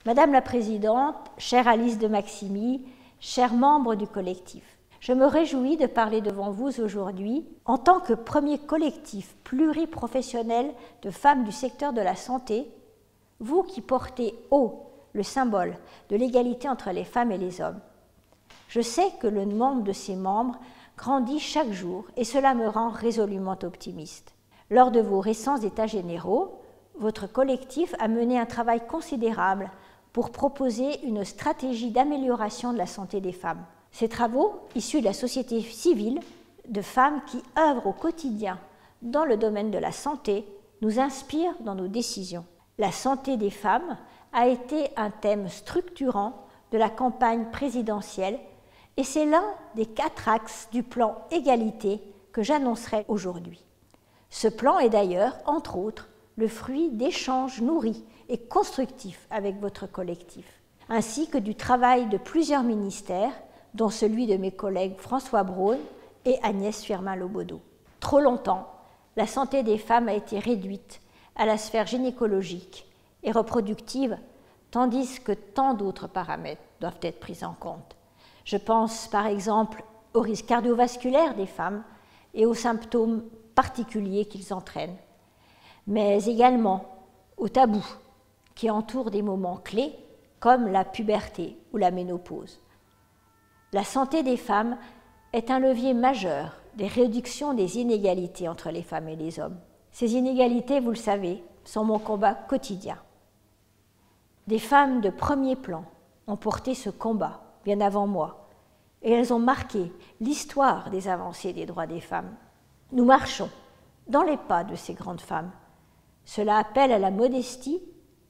Madame la Présidente, chère Alice de Maximi, chers membres du collectif, je me réjouis de parler devant vous aujourd'hui en tant que premier collectif pluriprofessionnel de femmes du secteur de la santé, vous qui portez haut le symbole de l'égalité entre les femmes et les hommes. Je sais que le nombre de ses membres grandit chaque jour et cela me rend résolument optimiste. Lors de vos récents états généraux, votre collectif a mené un travail considérable pour proposer une stratégie d'amélioration de la santé des femmes. Ces travaux, issus de la société civile, de femmes qui œuvrent au quotidien dans le domaine de la santé, nous inspirent dans nos décisions. La santé des femmes a été un thème structurant de la campagne présidentielle et c'est l'un des 4 axes du plan égalité que j'annoncerai aujourd'hui. Ce plan est d'ailleurs, entre autres, le fruit d'échanges nourris et constructifs avec votre collectif, ainsi que du travail de plusieurs ministères, dont celui de mes collègues François Braun et Agnès Firmin-Lobodo. Trop longtemps, la santé des femmes a été réduite à la sphère gynécologique et reproductive, tandis que tant d'autres paramètres doivent être pris en compte. Je pense par exemple aux risques cardiovasculaires des femmes et aux symptômes particuliers qu'ils entraînent, mais également aux tabous qui entourent des moments clés comme la puberté ou la ménopause. La santé des femmes est un levier majeur des réductions des inégalités entre les femmes et les hommes. Ces inégalités, vous le savez, sont mon combat quotidien. Des femmes de premier plan ont porté ce combat bien avant moi, et elles ont marqué l'histoire des avancées des droits des femmes. Nous marchons dans les pas de ces grandes femmes. Cela appelle à la modestie,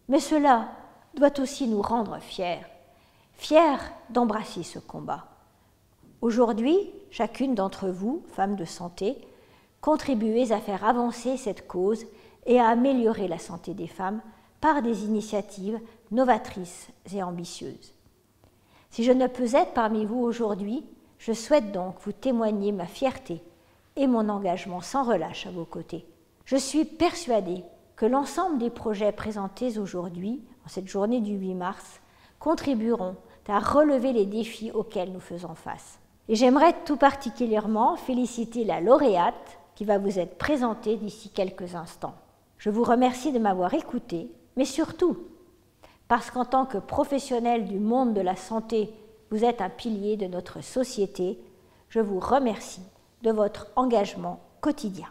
mais cela doit aussi nous rendre fiers d'embrasser ce combat. Aujourd'hui, chacune d'entre vous, femmes de santé, contribuez à faire avancer cette cause et à améliorer la santé des femmes par des initiatives novatrices et ambitieuses. Si je ne peux être parmi vous aujourd'hui, je souhaite donc vous témoigner ma fierté et mon engagement sans relâche à vos côtés. Je suis persuadée que l'ensemble des projets présentés aujourd'hui, en cette journée du 8 mars, contribueront à relever les défis auxquels nous faisons face. Et j'aimerais tout particulièrement féliciter la lauréate qui va vous être présentée d'ici quelques instants. Je vous remercie de m'avoir écouté, mais surtout parce qu'en tant que professionnel du monde de la santé, vous êtes un pilier de notre société. Je vous remercie de votre engagement quotidien.